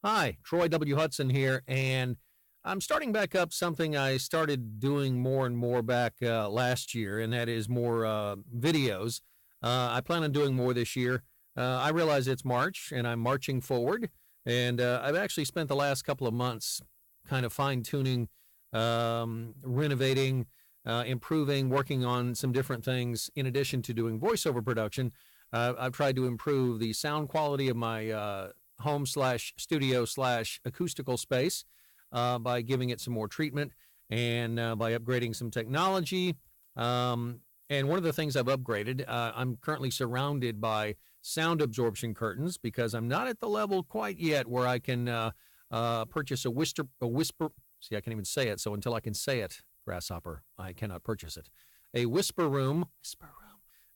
Hi, Troy W. Hudson here, and I'm starting back up something I started doing more and more back last year, and that is more videos. I plan on doing more this year. I realize it's March, and I'm marching forward, and I've actually spent the last couple of months kind of fine-tuning, renovating, improving, working on some different things in addition to doing voiceover production. I've tried to improve the sound quality of my home/studio/acoustical space by giving it some more treatment and by upgrading some technology. And one of the things I've upgraded, I'm currently surrounded by sound absorption curtains because I'm not at the level quite yet where I can purchase a whisper. See, I can't even say it. So until I can say it, grasshopper, I cannot purchase it. A whisper room.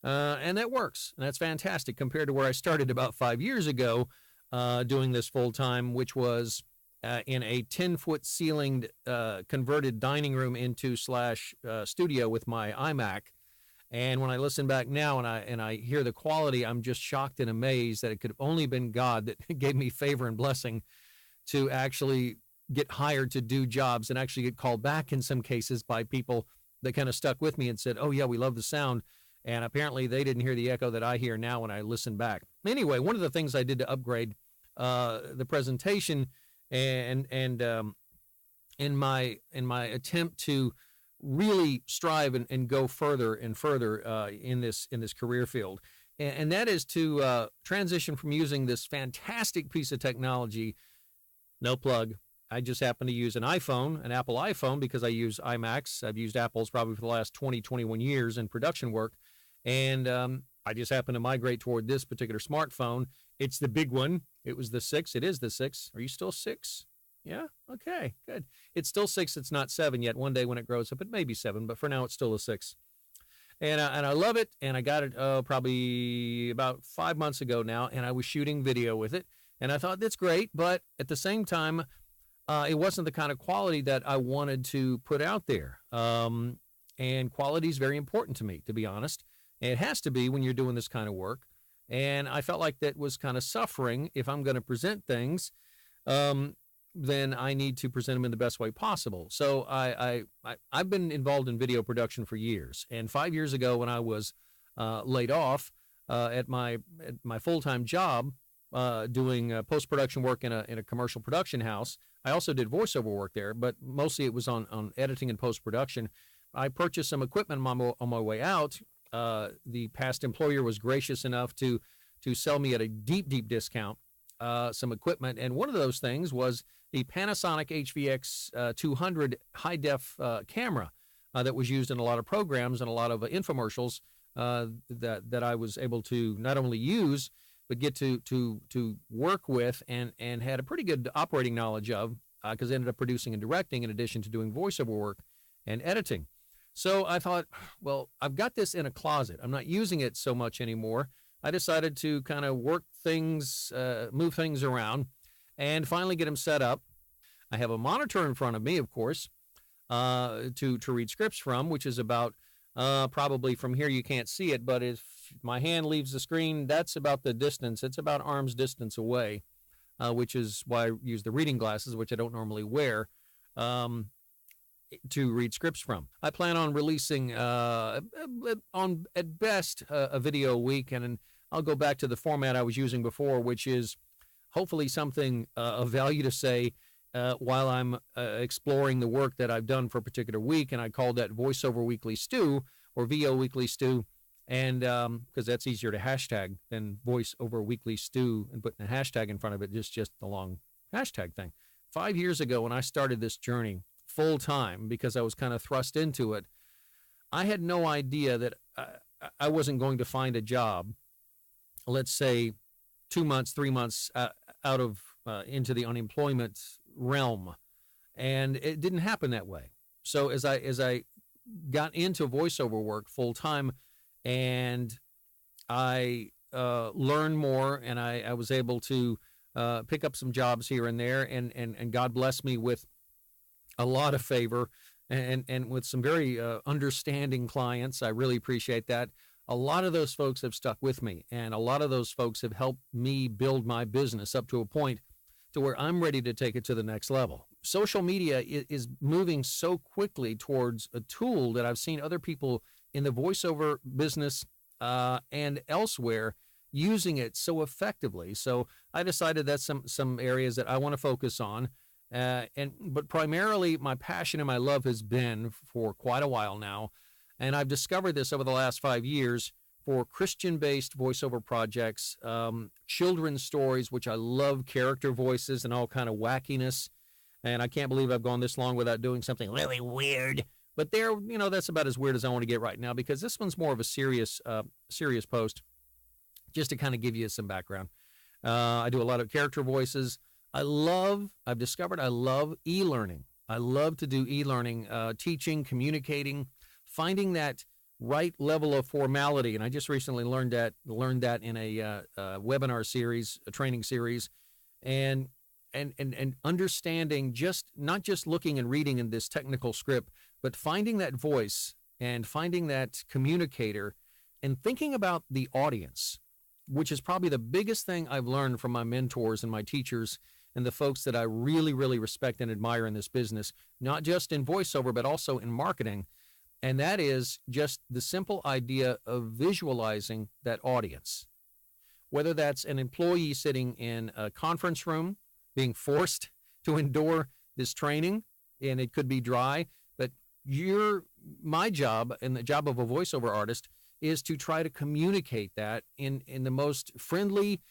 And that works. And that's fantastic compared to where I started about 5 years ago doing this full time, which was in a 10-foot ceilinged converted dining room into /studio with my iMac. And when I listen back now and I hear the quality, I'm just shocked and amazed that it could have only been God that gave me favor and blessing to actually get hired to do jobs and actually get called back in some cases by people that kind of stuck with me and said, oh yeah, we love the sound. And apparently they didn't hear the echo that I hear now when I listen back. Anyway, one of the things I did to upgrade the presentation and in my attempt to really strive and go further and further in this career field, and that is to transition from using this fantastic piece of technology. No plug. I just happen to use an iPhone, an Apple iPhone, because I use iMacs. I've used Apples probably for the last 21 years in production work. And I just happen to migrate toward this particular smartphone. It's the big one. It was the 6. It is the 6. Are you still 6? Yeah? Okay, good. It's still 6. It's not 7 yet. One day when it grows up, it may be 7, but for now it's still a 6. And I love it. And I got it probably about 5 months ago now, and I was shooting video with it. And I thought, that's great, but at the same time, it wasn't the kind of quality that I wanted to put out there. And quality is very important to me, to be honest. And it has to be when you're doing this kind of work. And I felt like that was kind of suffering. If I'm going to present things, then I need to present them in the best way possible. So I've been involved in video production for years. And 5 years ago when I was laid off at my full-time job, doing post-production work in a commercial production house. I also did voiceover work there, but mostly it was on editing and post-production. I purchased some equipment on my way out. The past employer was gracious enough to sell me at a deep discount some equipment, and one of those things was the Panasonic HVX 200 high-def camera that was used in a lot of programs and a lot of infomercials that I was able to not only use but get to work with and had a pretty good operating knowledge of, because I ended up producing and directing in addition to doing voiceover work and editing. So I thought, well, I've got this in a closet. I'm not using it so much anymore. I decided to kind of work things, move things around, and finally get them set up. I have a monitor in front of me, of course, to read scripts from, which is about probably from here you can't see it, but if my hand leaves the screen, that's about the distance. It's about arm's distance away, which is why I use the reading glasses, which I don't normally wear, to read scripts from. I plan on releasing, at best, a video a week, and I'll go back to the format I was using before, which is hopefully something of value to say while I'm exploring the work that I've done for a particular week, and I call that Voiceover Weekly Stew, or VO Weekly Stew, and because that's easier to hashtag than Voiceover Weekly Stew and putting a hashtag in front of it, just the long hashtag thing. 5 years ago when I started this journey full time, because I was kind of thrust into it, I had no idea that I wasn't going to find a job, let's say 2 months, 3 months out of into the unemployment realm, and it didn't happen that way. So as I got into voiceover work full time, and I learned more, and I was able to pick up some jobs here and there, and God blessed me with a lot of favor and with some very understanding clients. I really appreciate that. A lot of those folks have stuck with me, and a lot of those folks have helped me build my business up to a point to where I'm ready to take it to the next level. Social media is moving so quickly towards a tool that I've seen other people in the voiceover business and elsewhere using it so effectively. So I decided that's some areas that I want to focus on. But primarily my passion and my love has been for quite a while now. And I've discovered this over the last 5 years for Christian-based voiceover projects, children's stories, which I love character voices and all kind of wackiness. And I can't believe I've gone this long without doing something really weird. But that's about as weird as I want to get right now, because this one's more of a serious post, just to kind of give you some background. I do a lot of character voices. I've discovered I love e-learning. I love to do e-learning, teaching, communicating, finding that right level of formality. And I just recently learned that in a webinar series, a training series, and understanding, not just looking and reading in this technical script, but finding that voice and finding that communicator and thinking about the audience, which is probably the biggest thing I've learned from my mentors and my teachers and the folks that I really, really respect and admire in this business, not just in voiceover, but also in marketing. And that is just the simple idea of visualizing that audience, whether that's an employee sitting in a conference room being forced to endure this training, and it could be dry, but my job and the job of a voiceover artist is to try to communicate that in the most friendly,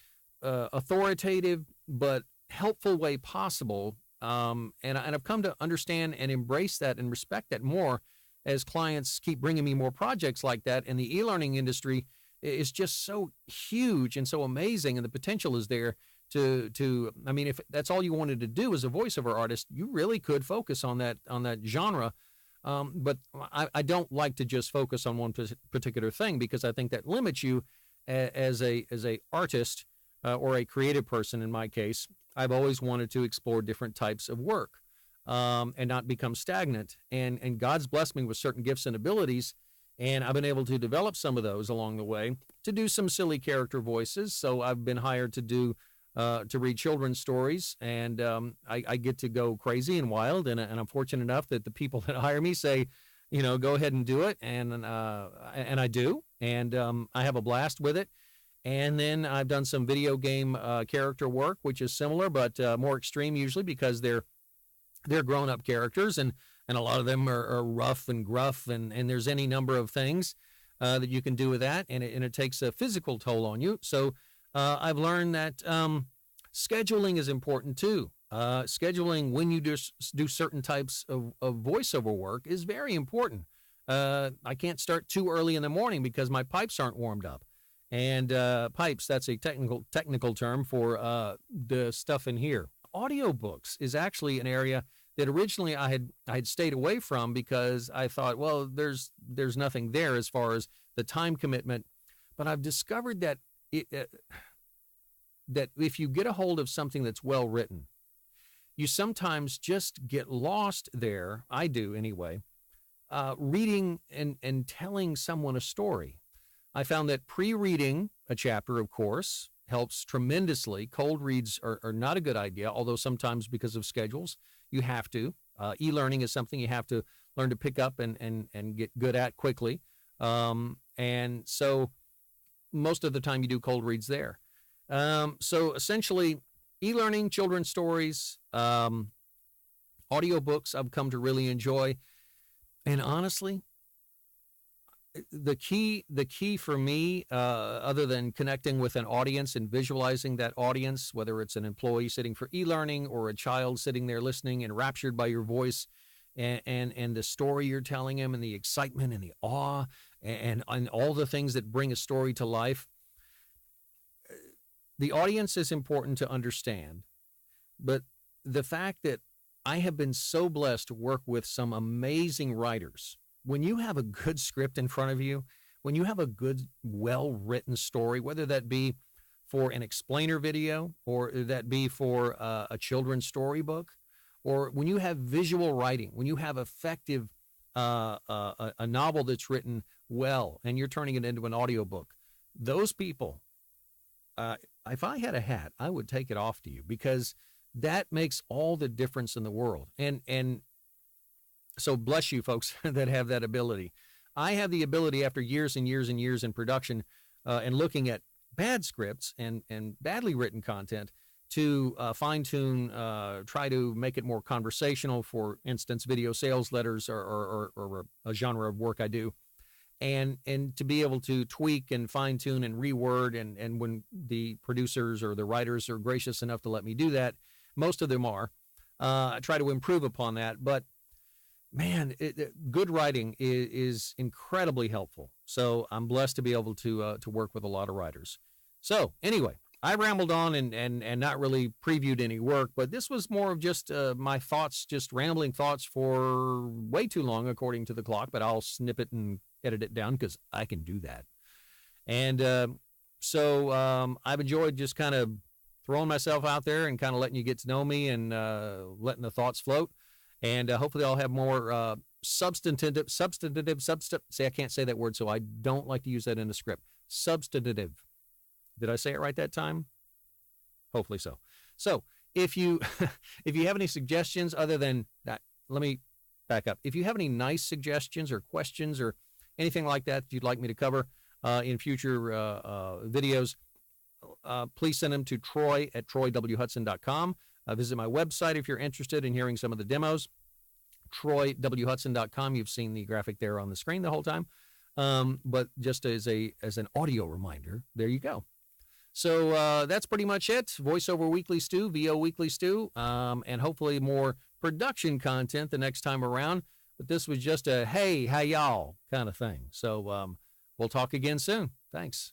authoritative, but helpful way possible. And I've come to understand and embrace that and respect that more as clients keep bringing me more projects like that. And the e-learning industry is just so huge and so amazing, and the potential is there I mean, if that's all you wanted to do as a voiceover artist, you really could focus on that genre. But I don't like to just focus on one particular thing, because I think that limits you as a artist or a creative person. In my case, I've always wanted to explore different types of work and not become stagnant. And God's blessed me with certain gifts and abilities, and I've been able to develop some of those along the way to do some silly character voices. So I've been hired to read children's stories, and I get to go crazy and wild, and I'm fortunate enough that the people that hire me say, go ahead and do it, and I do, and I have a blast with it. And then I've done some video game character work, which is similar but more extreme usually, because they're grown-up characters, and a lot of them are rough and gruff, and there's any number of things that you can do with that, and it takes a physical toll on you. So I've learned that scheduling is important too. Scheduling when you do certain types of voiceover work is very important. I can't start too early in the morning because my pipes aren't warmed up. And pipes, that's a technical term for the stuff in here. Audiobooks is actually an area that originally I had stayed away from, because I thought, well, there's nothing there as far as the time commitment. But I've discovered that that if you get a hold of something that's well written, you sometimes just get lost there. I do anyway, reading and telling someone a story. I found that pre-reading a chapter, of course, helps tremendously. Cold reads are not a good idea, although sometimes because of schedules, you have to. E-learning is something you have to learn to pick up and get good at quickly. And so most of the time you do cold reads there. So essentially, e-learning, children's stories, audiobooks I've come to really enjoy. And honestly, the key for me, other than connecting with an audience and visualizing that audience, whether it's an employee sitting for e-learning or a child sitting there listening, enraptured by your voice and the story you're telling him, and the excitement and the awe and all the things that bring a story to life. The audience is important to understand, but the fact that I have been so blessed to work with some amazing writers. When you have a good script in front of you, when you have a good, well-written story, whether that be for an explainer video or that be for a children's storybook, or when you have visual writing, when you have effective, a novel that's written well and you're turning it into an audiobook, those people, if I had a hat, I would take it off to you, because that makes all the difference in the world. And so bless you folks that have that ability. I have the ability after years and years and years in production and looking at bad scripts and badly written content to fine tune, try to make it more conversational. For instance, video sales letters or a genre of work I do, and to be able to tweak and fine tune and reword, and when the producers or the writers are gracious enough to let me do that, most of them are, I try to improve upon that. But man, good writing is incredibly helpful. So I'm blessed to be able to work with a lot of writers. So anyway, I rambled on and not really previewed any work, but this was more of just my thoughts, just rambling thoughts for way too long according to the clock, but I'll snip it and edit it down because I can do that. And so I've enjoyed just kind of throwing myself out there and kind of letting you get to know me and letting the thoughts float. And hopefully I'll have more substantive, see, I can't say that word, so I don't like to use that in a script. Substantive. Did I say it right that time? Hopefully so. So if you if you have any suggestions other than that, let me back up. If you have any nice suggestions or questions or anything like that you'd like me to cover in future videos, please send them to Troy at troywhudson.com. Visit my website if you're interested in hearing some of the demos, troywhudson.com. You've seen the graphic there on the screen the whole time. But just as an audio reminder, there you go. So that's pretty much it. Voiceover Weekly Stew, VO Weekly Stew, and hopefully more production content the next time around. But this was just a, hey, how y'all kind of thing. So we'll talk again soon. Thanks.